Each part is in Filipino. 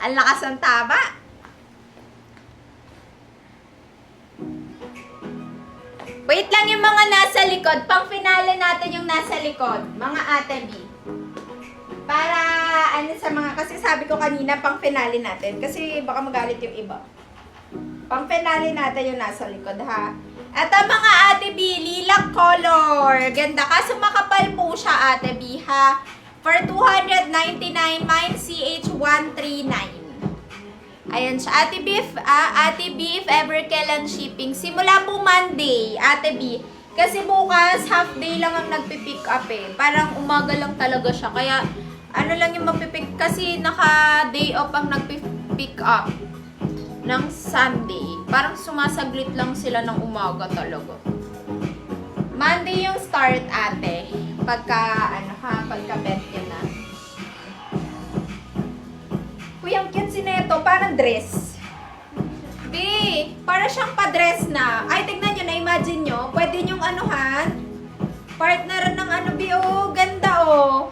Ang lakas ng tama. Wait lang yung mga nasa likod. Pang finale natin yung nasa likod. Mga ate B. Para, ano sa mga, kasi sabi ko kanina, pang finale natin. Kasi baka magalit yung iba. Pang finale natin yung nasa likod, ha? Ito mga ate B, lilac color. Ganda. Kaso makapal po siya, ate B, ha? For 299, mine CH139. Ayan siya. Ate B, if ever kailan shipping. Simula po Monday, ate B. Kasi bukas, half day lang ang nagpipick up eh. Parang umaga lang talaga siya. Kaya, ano lang yung mapipick. Kasi naka-day off ang nagpipick up ng Sunday. Parang sumasaglit lang sila ng umaga talaga. Monday yung start, ate. Pagka bet yun na. Uy, ang cute si Neto. Parang dress. B, para siyang pa-dress na. Ay, tignan nyo, na-imagine nyo. Pwede nyong anuhan. Partner ng ano, B, oh. Ganda, oh.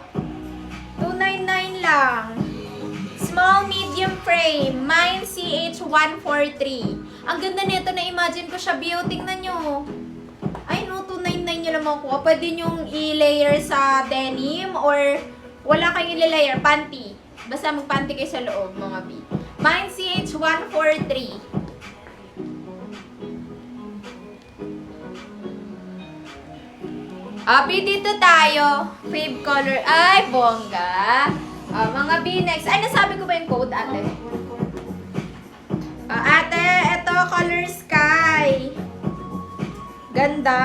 299 lang. Small, medium frame. Mine CH143. Ang ganda nito, na-imagine ko siya, B, oh. Tingnan nyo. Ay, no, 299 nyo lang makukuha. Pwede nyong i-layer sa denim or wala kayong i-layer, panty. Basta magpanty kayo sa loob, mga B. Mine CH143. B, dito tayo. Fave color. Ay, bongga. Mga B, next. Ay, nasabi ko ba yung code, ate? Ate, ito, color sky. Ganda.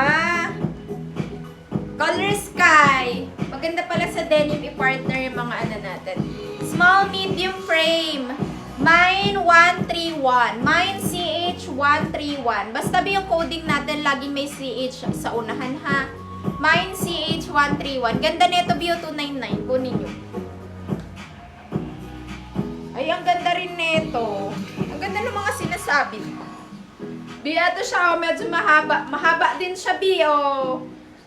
Color sky. Maganda pala sa denim i-partner yung mga ano natin. Small, medium frame. Mine 131. Mine CH131. Basta ba yung coding natin, laging may CH sa unahan, ha? Mine CH131. Ganda nito, Bio 299. Kunin nyo. Ay, ang ganda rin nito. Ang ganda ng mga sinasabi. Bio, ito siya. Medyo mahaba. Mahaba din siya, Bio.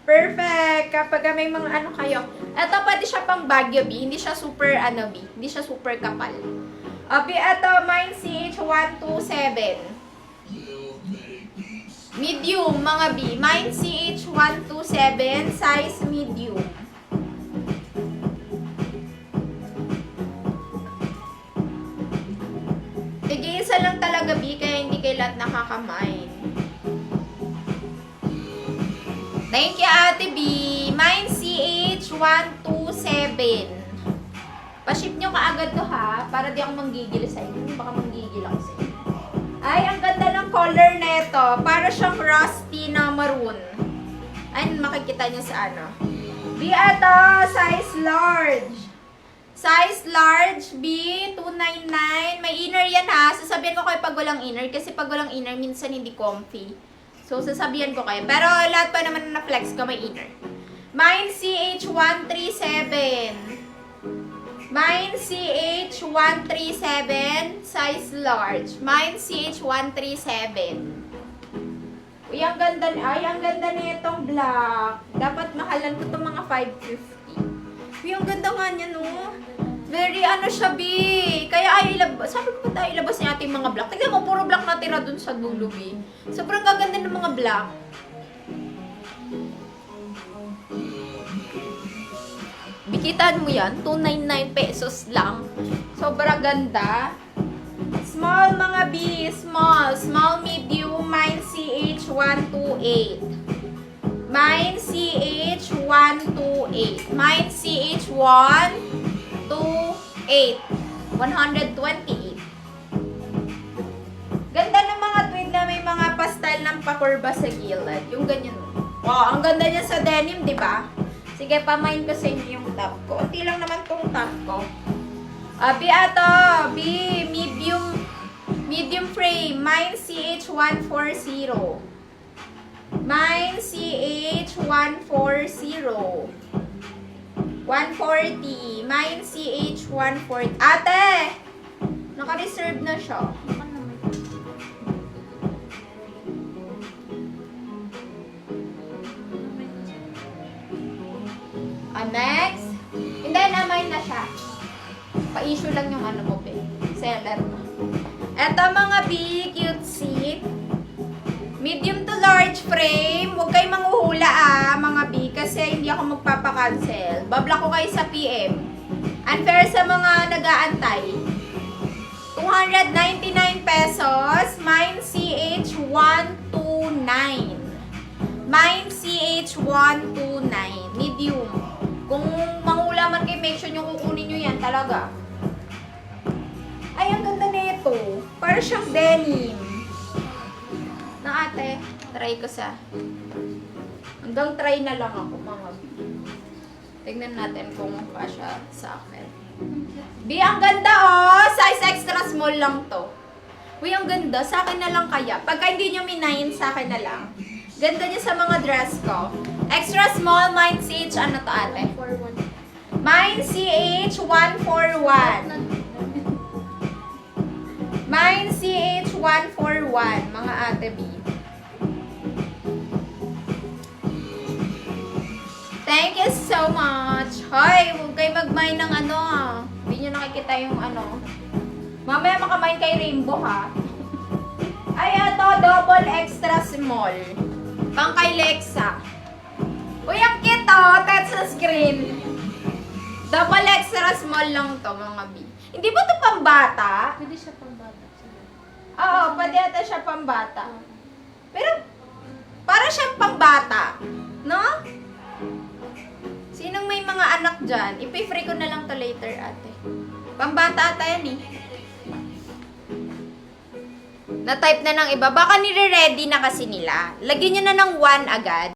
Perfect. Kapag may mga ano kayo. Ito, pwede siya pang Baguio, B. Hindi siya super, ano, B. Hindi siya super kapal. B, ito, mine CH127. Medium, mga B. Mine CH127, size medium. Tig-isa lang talaga, B, kaya hindi kayo lahat nakaka-mine. Thank you, Ate B. Mine CH127. Pa-ship nyo kaagad to, ha? Para di ako manggigil sa inyo. Baka manggigil ako sa inyo. Ay, ang ganda ng color neto. Para siyang rusty na maroon. Ay, makikita nyo sa ano. B, ito, size large. Size large, B, 299. May inner yan, ha? Sasabihan ko kayo pag walang inner. Kasi pag walang inner, minsan hindi comfy. So, sasabihan ko kayo. Pero lahat pa naman na flex ko, may inner. Mine CH137. Mine CH137, size large. Mine CH137. Uy, ang ganda, ay, ang ganda nitong black. Dapat mahalan ko itong mga 550. Uy, ang ganda nga niya, no? Very, ano siya, B. Kaya ay, sabi ko ba tayo ilabas niya ating mga black? Tignan mo, puro black na tira dun sa dulo, B. Sobrang gaganda ng mga black. Bikitan mo yan, 299 pesos lang. Sobrang ganda. Small, mga B. Small. Small, medium. Mine CH128. Mine CH128. Mine CH128. 128. Ganda ng mga tweed na may mga pastel ng pakurba sa gilid. Yung ganyan. Wow, ang ganda niya sa denim, di ba? Sige, pamain ko sa inyo yung top ko. Unti lang naman tong top ko. B, ato. B, medium frame. Mine CH140. Mine CH140. 140. Mine CH140. Ate! Naka-reserve na siya. Next. Hindi, na-mine na siya. Pa-issue lang yung ano mo, be. bestseller na. Eto mga B, cutesy. Medium to large frame. Huwag kayong manghuhula mga B, kasi hindi ako magpapakancel. Bablock ko kayo sa PM. Unfair sa mga nag-aantay. 299 pesos. Mine CH129. Mine CH129. Medium. Kung manghula man kayo, make sure nyo kukunin nyo yan talaga. Ay, ang ganda nito. Para siyang denim. Na ate, try ko sa... Hanggang try na lang ako, mga B. Tignan natin kung kasya sa akin. B, ang ganda Size extra small lang to. Uy, ang ganda. Sa akin na lang kaya. Pagka hindi nyo minayin, sa akin na lang. Ganda niya sa mga dress ko. Extra small, mine CH, ano to ate? 141. Mine CH141. Mine CH141, mga ate B. Thank you so much. Hoy, huwag kayo mag-mine ng ano Hindi nyo nakikita yung ano. Mamaya makamine kay Rainbow ha. Ay, ito, double extra small. Pang kay Lexa. Uy, ang cute touch sa screen. Double extra small lang to, mga B. Hindi ba ito pambata? Pwede siya pang bata. Oo, pwede ata siya pambata. Pero, para siyang pambata. No? Sinong may mga anak dyan? Ipi-free ko na lang to later, ate. Pambata ata yan eh. Na-type na ng iba. Baka nire-ready na kasi nila. Lagyan nyo na ng 1 agad.